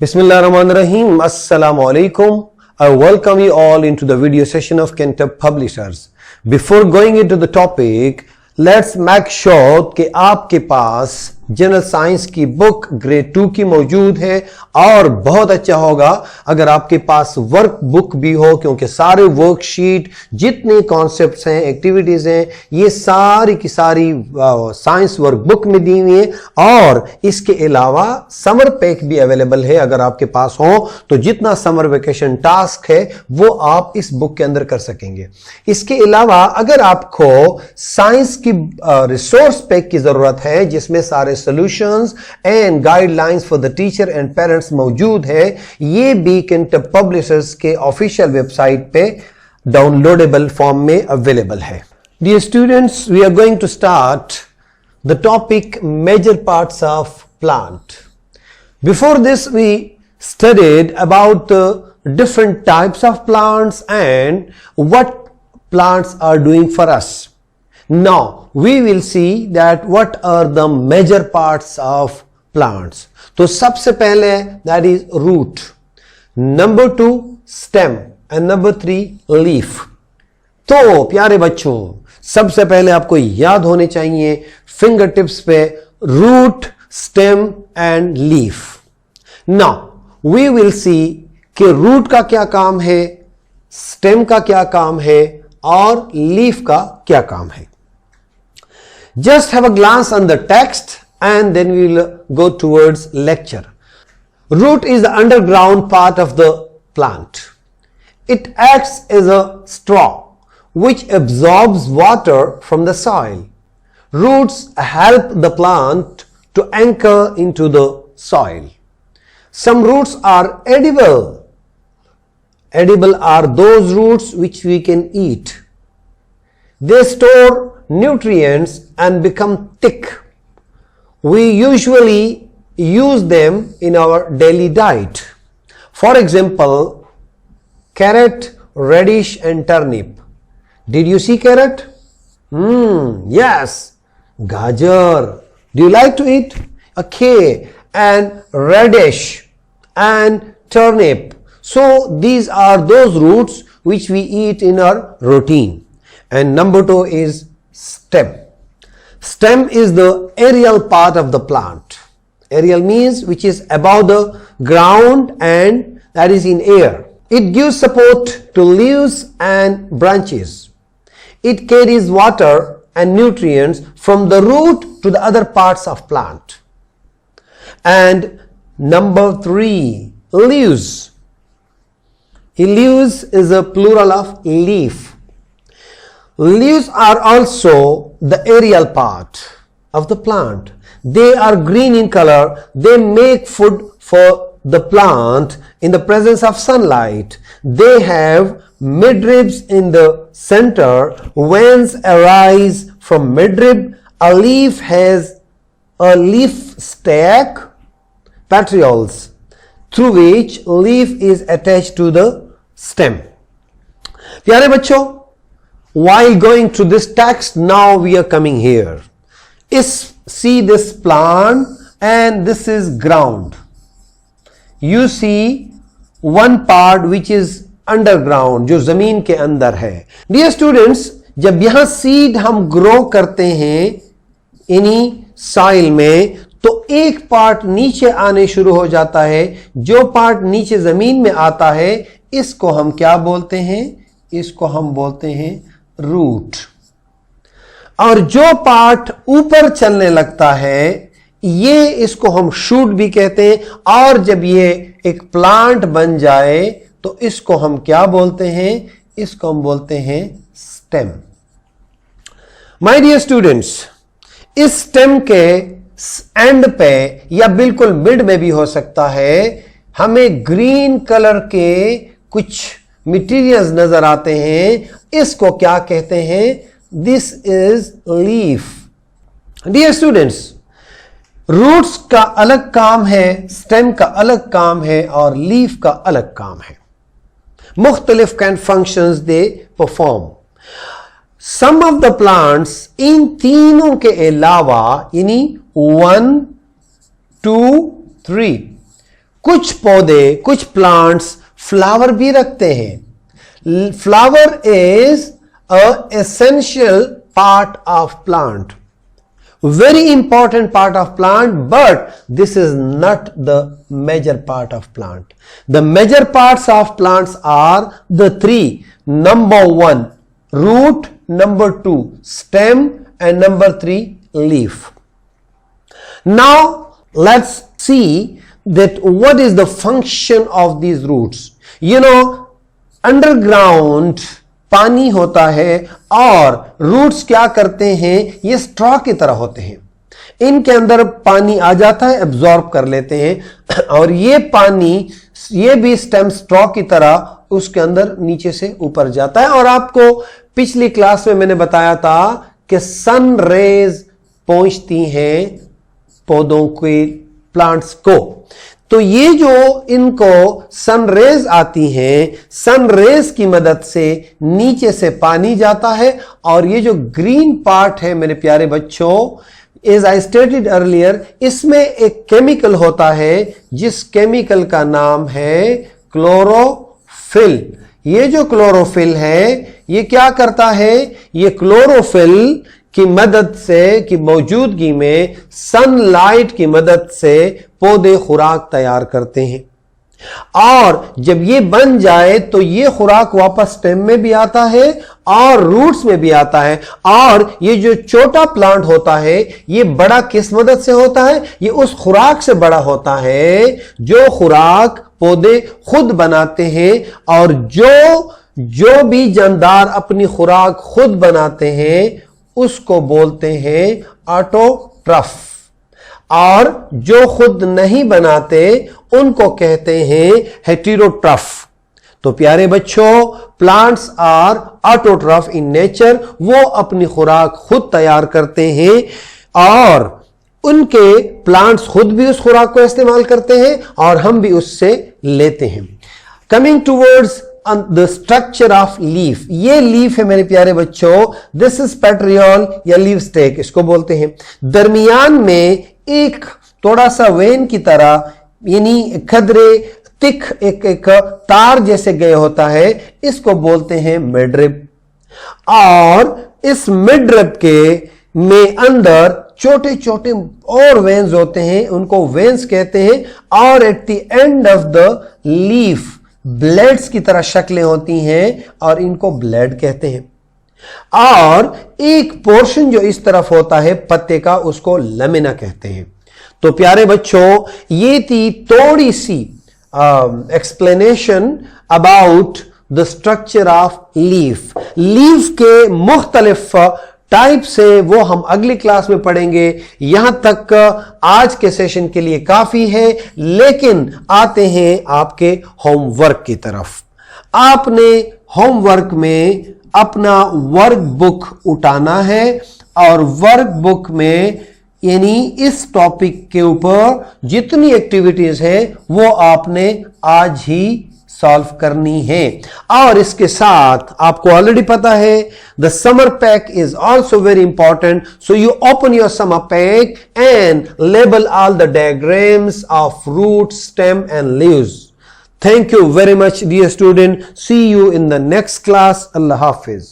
Bismillahirrahmanirrahim. Assalamu alaikum. I welcome you all into the video session of Cantab Publishers. Before going into the topic, let's make sure कि आपके पास general science की book grade 2 की मौजूद है और बहुत अच्छा होगा अगर आपके पास वर्क बुक भी हो, क्योंकि सारे वर्कशीट जितने कॉन्सेप्ट्स हैं, एक्टिविटीज हैं, ये सारी की सारी साइंस वर्क बुक में दी हुई है और इसके अलावा समर पैक भी अवेलेबल है। अगर आपके पास हो तो जितना समर वेकेशन टास्क है वो आप इस बुक के अंदर कर सकेंगे। इसके अलावा अगर आपको साइंस की रिसोर्स पैक की जरूरत है जिसमें सारे solutions and guidelines for the teacher and parents मौजूद है, ये भी कैंटब पब्लिशर्स के ऑफिशियल वेबसाइट पे डाउनलोडेबल फॉर्म में अवेलेबल है। Dear students, we are going to start the topic major parts of plant. Before this we studied about different types of plants and what plants are doing for us. Now we will see that what are the major parts of plants. तो सबसे पहले that is root, number 2 stem and number 3 leaf. तो प्यारे बच्चों, सबसे पहले आपको याद होने चाहिए फिंगर टिप्स पे root, stem and leaf. Now we will see कि रूट का क्या काम है, स्टेम का क्या काम है और लीफ का क्या काम है। Just have a glance on the text and then we will go towards lecture. Root is the underground part of the plant. It acts as a straw which absorbs water from the soil. Roots help the plant to anchor into the soil. Some roots are edible. Edible are those roots which we can eat. They store nutrients and become thick. We usually use them in our daily diet. For example, carrot, radish and turnip. Did you see carrot? Yes. Gajar. Do you like to eat? Okay. And radish and turnip. So these are those roots which we eat in our routine. And number 2 is stem. Stem is the aerial part of the plant. Aerial means which is above the ground and that is in air. It gives support to leaves and branches. It carries water and nutrients from the root to the other parts of plant. And number 3, leaves. Leaves is a plural of leaf. Leaves are also the aerial part of the plant. They are green in color. They make food for the plant in the presence of sunlight. They have midribs in the center. Veins arise from midrib. A leaf has a leaf stalk, petioles, through which leaf is attached to the stem. प्यारे बच्चों, while going to this text, now we are coming here. See this plant and this is ground. You see one part which is underground, जो जमीन के अंदर है। Dear students, जब यहां seed हम ग्रो करते हैं इन्हीं सॉइल में, तो एक पार्ट नीचे आने शुरू हो जाता है। जो पार्ट नीचे जमीन में आता है इसको हम क्या बोलते हैं? इसको हम बोलते हैं रूट। और जो पार्ट ऊपर चलने लगता है ये इसको हम शूट भी कहते हैं। और जब ये एक प्लांट बन जाए तो इसको हम क्या बोलते हैं? इसको हम बोलते हैं स्टेम। माय डियर स्टूडेंट्स, इस स्टेम के एंड पे या बिल्कुल मिड में भी हो सकता है, हमें ग्रीन कलर के कुछ मटेरियल्स नजर आते हैं। इसको क्या कहते हैं? This is leaf. Dear students, roots का अलग काम है, स्टेम का अलग काम है और लीफ का अलग काम है। मुख्तलिफ can functions they perform. Some of the plants इन तीनों के अलावा, यानी 1, 2, 3, कुछ पौधे, कुछ प्लांट्स फ्लावर भी रखते हैं। Flower is a essential part of plant, very important part of plant, but this is not the major part of plant. The major parts of plants are the three. Number 1 root, number 2 stem, and number 3 leaf. Now let's see that what is the function of these roots. You know, underground पानी होता है और roots क्या करते हैं, ये straw की तरह होते हैं, इनके अंदर पानी आ जाता है, एब्जॉर्ब कर लेते हैं और ये पानी, ये भी स्टेम स्ट्रॉ की तरह उसके अंदर नीचे से ऊपर जाता है। और आपको पिछली क्लास में मैंने बताया था कि सन रेज पहुंचती हैं पौधों के, प्लांट्स को, तो ये जो इनको सनरेज आती हैं, सनरेज की मदद से नीचे से पानी जाता है और ये जो ग्रीन पार्ट है मेरे प्यारे बच्चों, एज आई स्टेटेड अर्लियर, इसमें एक केमिकल होता है जिस केमिकल का नाम है क्लोरोफिल। ये जो क्लोरोफिल है ये क्या करता है, ये क्लोरोफिल की मदद से, की मौजूदगी में, सनलाइट की मदद से पौधे खुराक तैयार करते हैं और जब ये बन जाए तो ये खुराक वापस स्टेम में भी आता है और रूट्स में भी आता है। और ये जो छोटा प्लांट होता है ये बड़ा किस मदद से होता है, ये उस खुराक से बड़ा होता है जो खुराक पौधे खुद बनाते हैं। और जो भी जानदार अपनी खुराक खुद बनाते हैं उसको बोलते हैं ऑटोट्रफ, और जो खुद नहीं बनाते उनको कहते हैं हेटेरोट्रफ। तो प्यारे बच्चों, प्लांट्स आर ऑटोट्रफ इन नेचर, वो अपनी खुराक खुद तैयार करते हैं और उनके प्लांट्स खुद भी उस खुराक को इस्तेमाल करते हैं और हम भी उससे लेते हैं। Coming towards the structure of leaf, ये लीफ है मेरे प्यारे बच्चों, दिस इज पेट्रियोल या लीफ स्टेक इसको बोलते हैं। दरमियान में एक थोड़ा सा वेन की तरह, यानी खदरे तिक एक तार जैसे गए होता है, इसको बोलते हैं मिडरिब। और इस मिडरिब के में अंदर छोटे छोटे और वेन्स होते हैं, उनको वेन्स कहते हैं। और at the end of the leaf blades की तरह शक्लें होती हैं और इनको ब्लेड कहते हैं। और एक पोर्शन जो इस तरफ होता है पत्ते का, उसको लमिना कहते हैं। तो प्यारे बच्चों, ये थी थोड़ी सी explanation about the structure of leaf. Leaf के मुख्तलिफ टाइप से वो हम अगली क्लास में पढ़ेंगे। यहां तक आज के सेशन के लिए काफी है, लेकिन आते हैं आपके होमवर्क की तरफ। आपने होमवर्क में अपना वर्क बुक उठाना है और वर्क बुक में यानी इस टॉपिक के ऊपर जितनी एक्टिविटीज है वो आपने आज ही सॉल्व करनी है। और इसके साथ आपको ऑलरेडी पता है the summer pack is also very important, so you open your summer pack and label all the diagrams of root, stem and leaves. Thank you very much dear student. See you in the next class. Allah Hafiz.